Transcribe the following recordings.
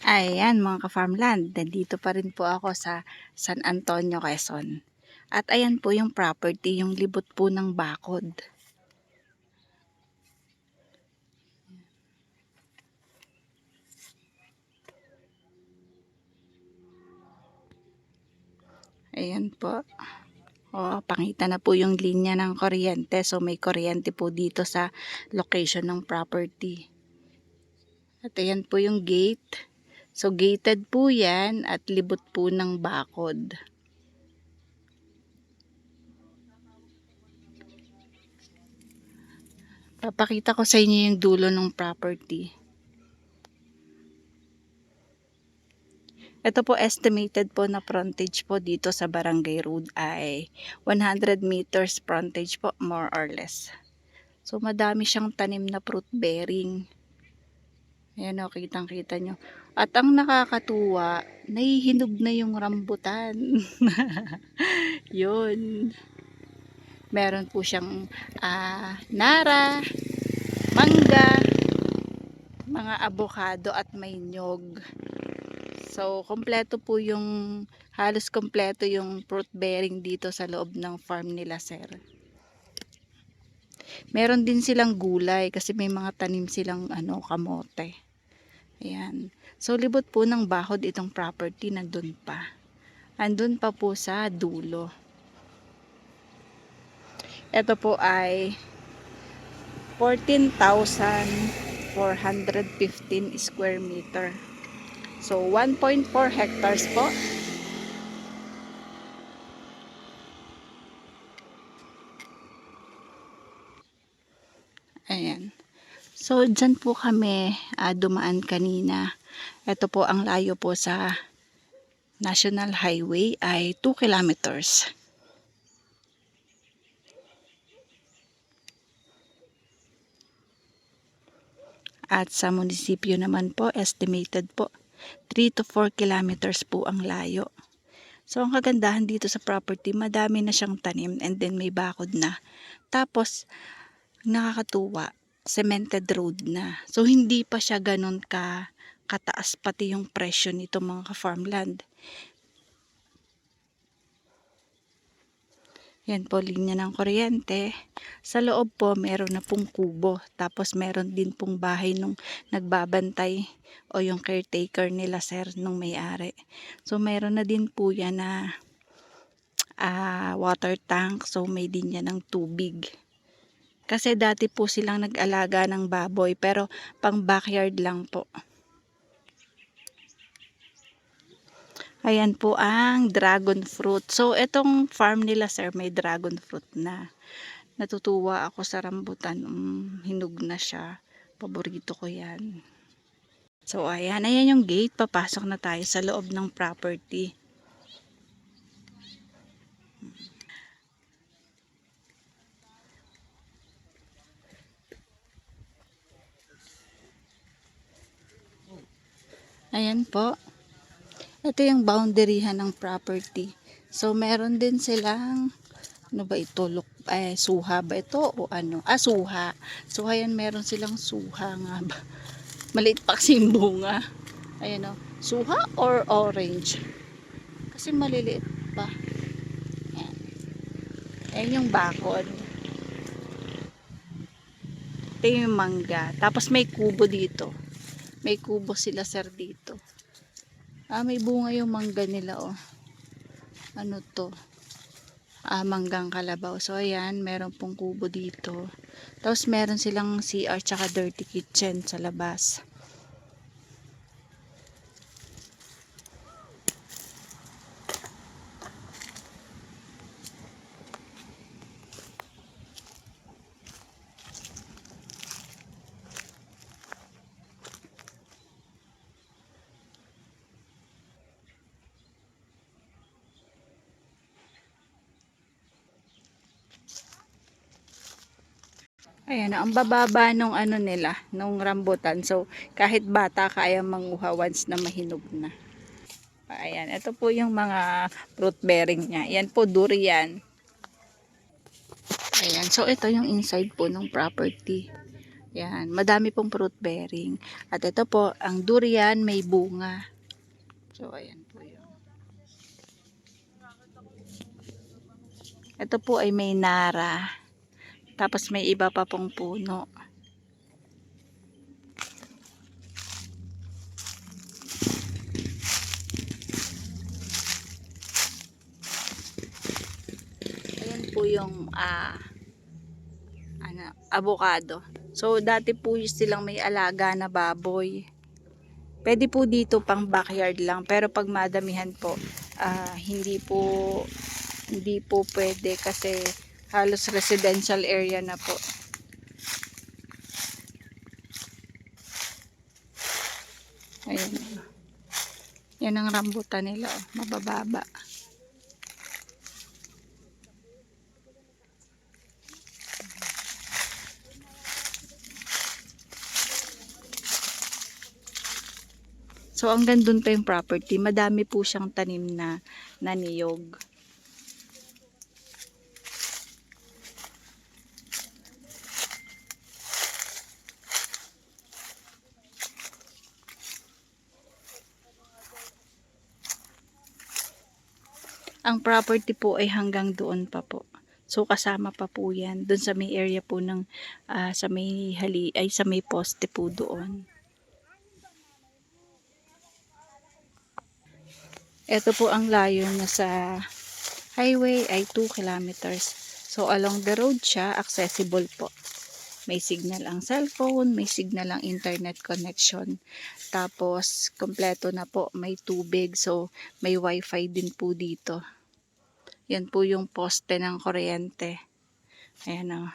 Ayan mga ka-farmland, nandito pa rin po ako sa San Antonio, Quezon. At ayan po yung property, yung libot po ng bakod. Ayan po. O, pakita na po yung linya ng kuryente. So may kuryente po dito sa location ng property. At ayan po yung gate. So gated po yan at libot po ng bakod. Papakita ko sa inyo yung dulo ng property. Ito po estimated po na frontage po dito sa Barangay Road ay 100 meters frontage po, more or less. So madami siyang tanim na fruit bearing. Ayan o, kitang-kita nyo. At ang nakakatuwa, nahihinog na yung rambutan. Yun. Meron po siyang nara, mangga, mga abokado at may nyog. So, kompleto po yung, halos kompleto yung fruit bearing dito sa loob ng farm nila, sir. Meron din silang gulay kasi may mga tanim silang kamote. Ayan. So, libot po ng bakod itong property, nandun pa. Andun pa po sa dulo. Ito po ay 14,415 square meter. So, 1.4 hectares po. Ayan. So, dyan po kami dumaan kanina. Ito po ang layo po sa National Highway ay 2 kilometers. At sa munisipyo naman po, estimated po 3 to 4 kilometers po ang layo. So, ang kagandahan dito sa property, madami na siyang tanim and then may bakod na. Tapos, nakakatuwa, cemented road na. So, hindi pa siya ganun kataas pati yung presyo nito mga ka-farmland. Yan po, linya ng kuryente. Sa loob po, meron na pong kubo. Tapos, meron din pong bahay nung nagbabantay o yung caretaker nila, sir, nung may-ari. So, meron na din po yan na water tank. So, may din yan ng tubig. Kasi dati po silang nag-alaga ng baboy, pero pang backyard lang po. Ayan po ang dragon fruit. So, itong farm nila, sir, may dragon fruit na. Natutuwa ako sa rambutan. Hinog na siya. Paborito ko yan. So, ayan. Ayan yung gate. Papasok na tayo sa loob ng property. Ayan po. Ito yung boundaryhan ng property. So, meron din silang ano ba ito? Suha ba ito? O ano? Suha. Suha yan. Meron silang suha nga ba? Maliit pa kasi yung bunga. Ayan o. Suha or orange? Kasi maliliit pa. Ayan. Ayan yung bakod. Ito yung mangga. Tapos may kubo dito. May kubo sila, sir, dito. May bunga yung mangga nila, oh. Ano to? Manggang kalabaw. So, ayan, meron pong kubo dito. Tapos, meron silang CR tsaka dirty kitchen sa labas. Ayan, ang bababa nung ano nila, nung rambutan. So, kahit bata kaya manguha once na mahinog na. Ayan, ito po yung mga fruit bearing niya. Ayan po, durian. Ayan, so ito yung inside po ng property. Yan, madami pong fruit bearing. At ito po, ang durian may bunga. So, ayan po yun. Ito po ay may nara. Tapos may iba pa pong puno. Ayan po yung avocado. So, dati po silang may alaga na baboy. Pwede po dito pang backyard lang. Pero pag madamihan po, hindi po pwede kasi halos residential area na po. Ayan. Yan ang rambutan nila. Oh. Mabababa. So, hanggang dun pa yung property. Madami po siyang tanim na niyog. Ang property po ay hanggang doon pa po. So, kasama pa po yan. Doon sa may area po ng, sa may poste po doon. Ito po ang layo na sa highway ay 2 kilometers. So, along the road siya, accessible po. May signal ang cellphone, may signal ang internet connection. Tapos, kompleto na po, may tubig. So, may wifi din po dito. Yan po yung poste ng kuryente. Ayan o.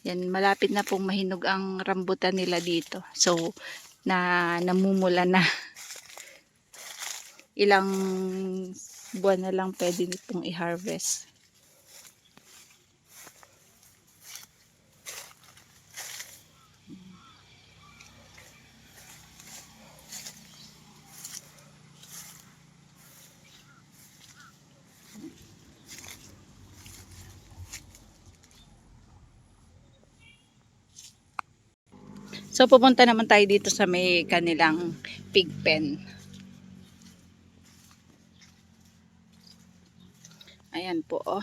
Yan, malapit na pong mahinog ang rambutan nila dito. So, namumula na. Ilang buwan na lang pwede pong i-harvest. So, pupunta naman tayo dito sa may kanilang pig pen. Ayan po, oh.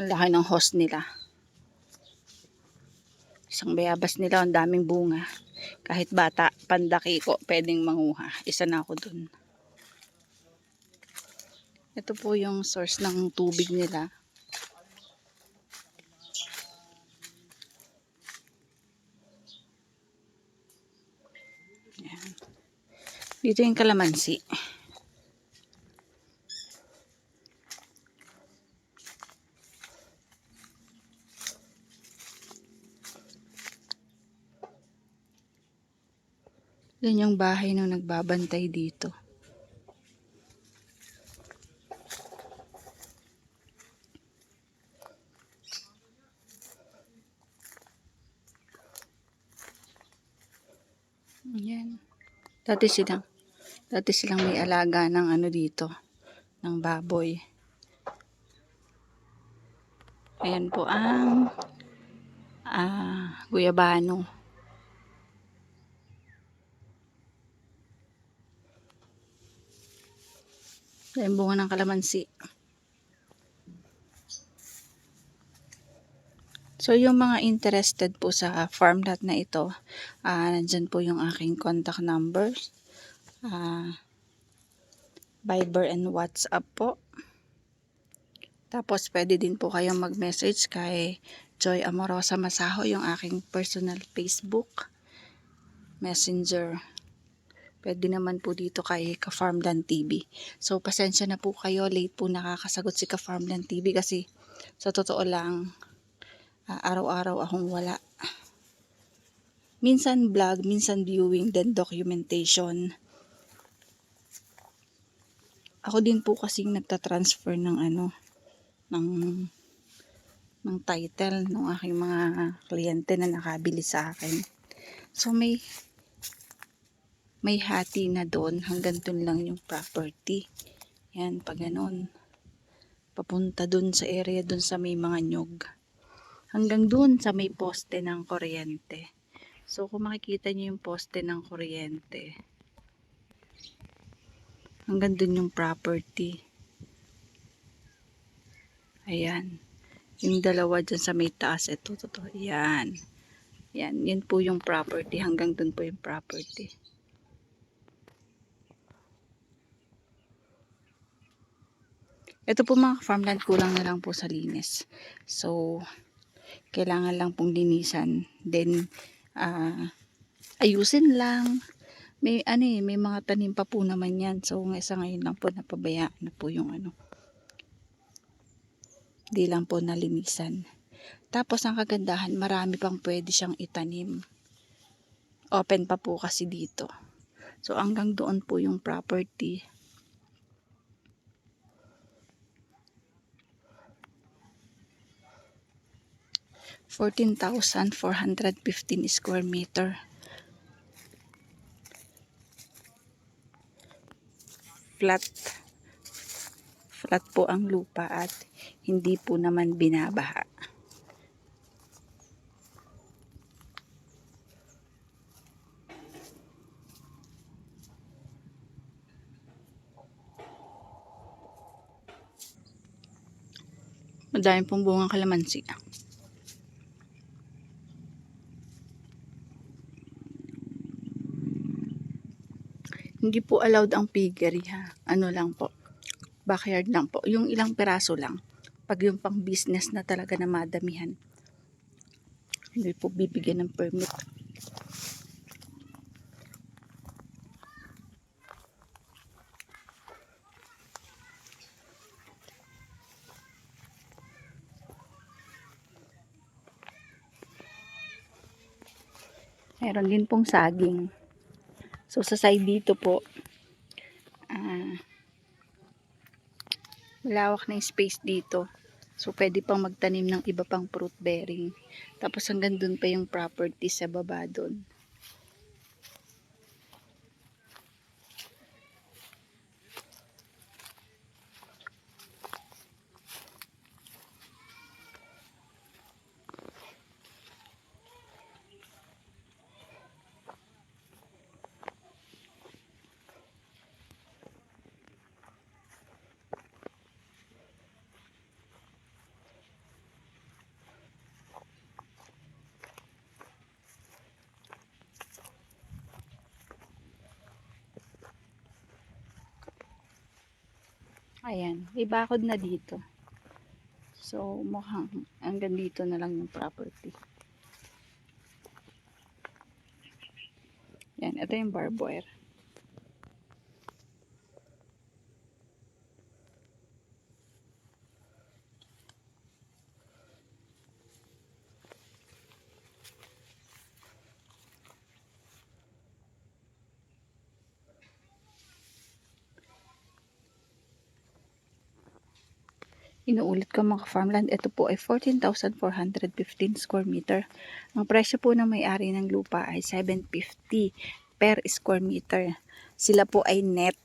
Ang laki ng host nila. Isang bayabas nila, ang daming bunga. Kahit bata, pandaki ko, pwedeng manguha. Isa na ako dun. Ito po yung source ng tubig nila. Ayan. Dito yung kalamansi. Yan yung bahay nung nagbabantay dito. Yan. Dati silang may alaga ng ano dito, ng baboy. Ayan po ang guyabano. Ayan bunga ng kalamansi. So, yung mga interested po sa farm lot na ito, nandyan po yung aking contact numbers. Viber and WhatsApp po. Tapos, pwede din po kayong mag-message kay Joy Amorosa Masaho, yung aking personal Facebook Messenger. Pwede naman po dito kay Ka-Farmland TV. So, pasensya na po kayo. Late po nakakasagot si Ka-Farmland TV kasi sa totoo lang, araw-araw akong wala. Minsan vlog, minsan viewing, then documentation. Ako din po kasing nagtatransfer ng ng title ng aking mga kliyente na nakabili sa akin. So, may hati na doon, hanggang doon lang yung property. Yan, pag ganun. Papunta doon sa area, doon sa may mga nyog. hanggang dun sa may poste ng kuryente. So kung makikita niyo yung poste ng kuryente, hanggang dun yung property. Ayan. Yung dalawa dyan sa may taas, ito. Yan. Yan. Yun po yung property. Hanggang dun po yung property. Ito po mga farmland, kulang na lang po sa linis. So, kailangan lang pong linisan. Then, ayusin lang. May mga tanim pa po naman yan. So, sa ngayon lang po napabayaan na po yung Di lang po nalinisan. Tapos, ang kagandahan, marami pang pwede siyang itanim. Open pa po kasi dito. So, hanggang doon po yung property. $14,415 square meter. Flat po ang lupa at hindi po naman binabaha. Madami pong bungang kalamansi. Hindi po allowed ang piggery ha. Ano lang po, backyard lang po. Yung ilang peraso lang. Pag yung pang business na talaga na madamihan, hindi po bibigyan ng permit. Meron din pong saging. So sa side dito po, malawak na yung space dito. So pwede pang magtanim ng iba pang fruit bearing. Tapos hanggang dun pa yung property sa baba dun. Ayan, may bakod na dito. So, mukhang hanggang dito na lang yung property. Yan, ito yung barbed wire. Inuulit ko mga farmland, ito po ay 14,415 square meter. Ang presyo po ng may-ari ng lupa ay $750 per square meter. Sila po ay net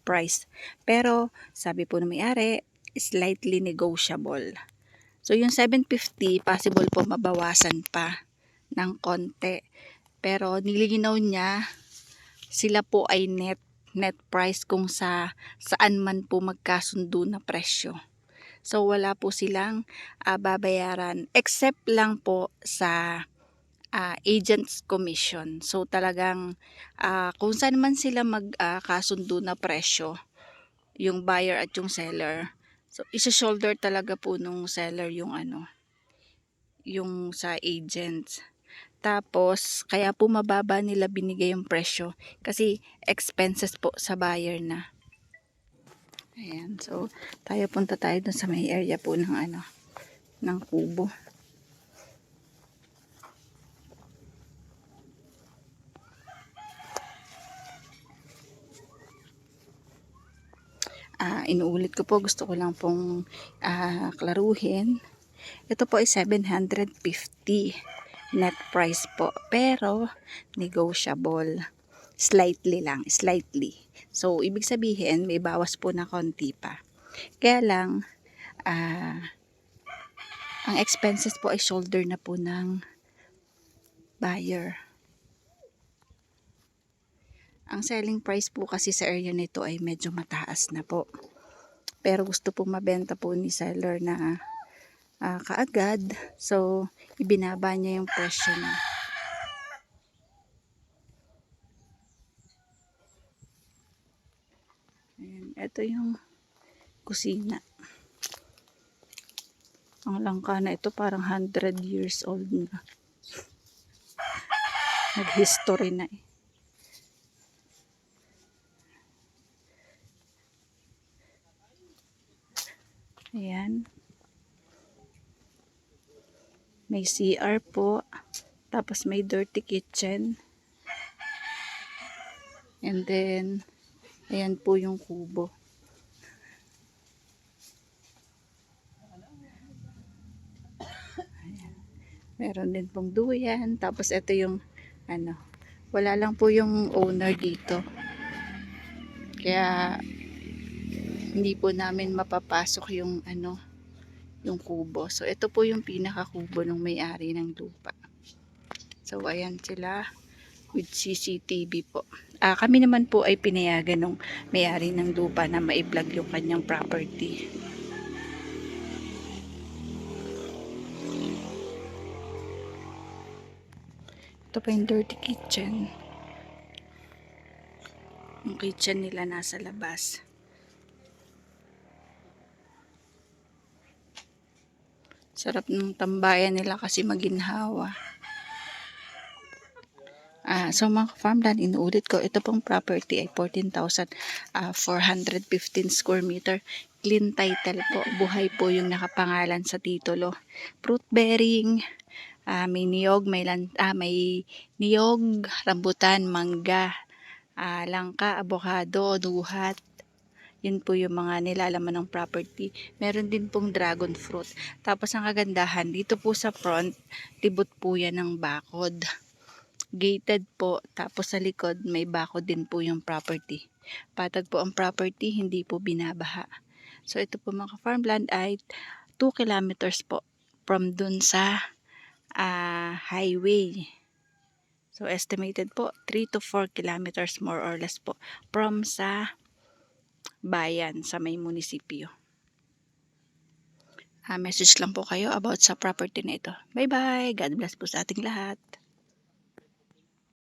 price. Pero sabi po ng may-ari, slightly negotiable. So yung $750, possible po mabawasan pa ng konti. Pero nilinaw niya, sila po ay net price kung saan man po magkasundo na presyo. So wala po silang babayaran except lang po sa agent's commission. So talagang kung saan man sila magkasundo na presyo, yung buyer at yung seller. So isa-shoulder talaga po nung seller yung yung sa agents. Tapos kaya po mababa nila binigay yung presyo kasi expenses po sa buyer na. Ayan, so punta tayo dun sa may area po ng ng kubo. Inuulit ko po, gusto ko lang pong klaruhin. Ito po ay $750 net price po, pero negotiable. Slightly lang, slightly. So, ibig sabihin, may bawas po na konti pa. Kaya lang, Ang expenses po ay shoulder na po ng buyer. Ang selling price po kasi sa area nito ay medyo mataas na po. Pero gusto po mabenta po ni seller na kaagad. So, ibinaba niya yung presyo niya. Ayan, ito yung kusina. Ang langka na ito parang 100 years old na. Nag-history na eh. Ayan. May CR po. Tapos may dirty kitchen. And then, ayan po yung kubo. Ayan. Meron din pong duyan. Tapos ito yung, wala lang po yung owner dito. Kaya, hindi po namin mapapasok yung, yung kubo. So, ito po yung pinaka-kubo ng may-ari ng lupa. So, ayan sila with CCTV po. Kami naman po ay pinayagan ng may-ari ng lupa na ma-vlog yung kanyang property. Ito pa yung dirty kitchen. Yung kitchen nila nasa labas. Sarap ng tambayan nila kasi maginhawa. So mga farmland, inuulit ko, ito pong property ay 14,415 square meter. Clean title po, buhay po yung nakapangalan sa titulo. Fruit bearing, may niyog, may niyog, rambutan, mangga, langka, avocado, duhat. Yun po yung mga nilalaman ng property. Meron din pong dragon fruit. Tapos ang kagandahan, dito po sa front, tibot po yan ng bakod. Gated po, tapos sa likod may bakod din po yung property. Patag po ang property, hindi po binabaha. So ito po mga farmland ay 2 kilometers po from dun sa highway. So estimated po 3 to 4 kilometers more or less po from sa bayan sa may munisipyo. Message lang po kayo about sa property na ito. Bye bye! God bless po sa ating lahat.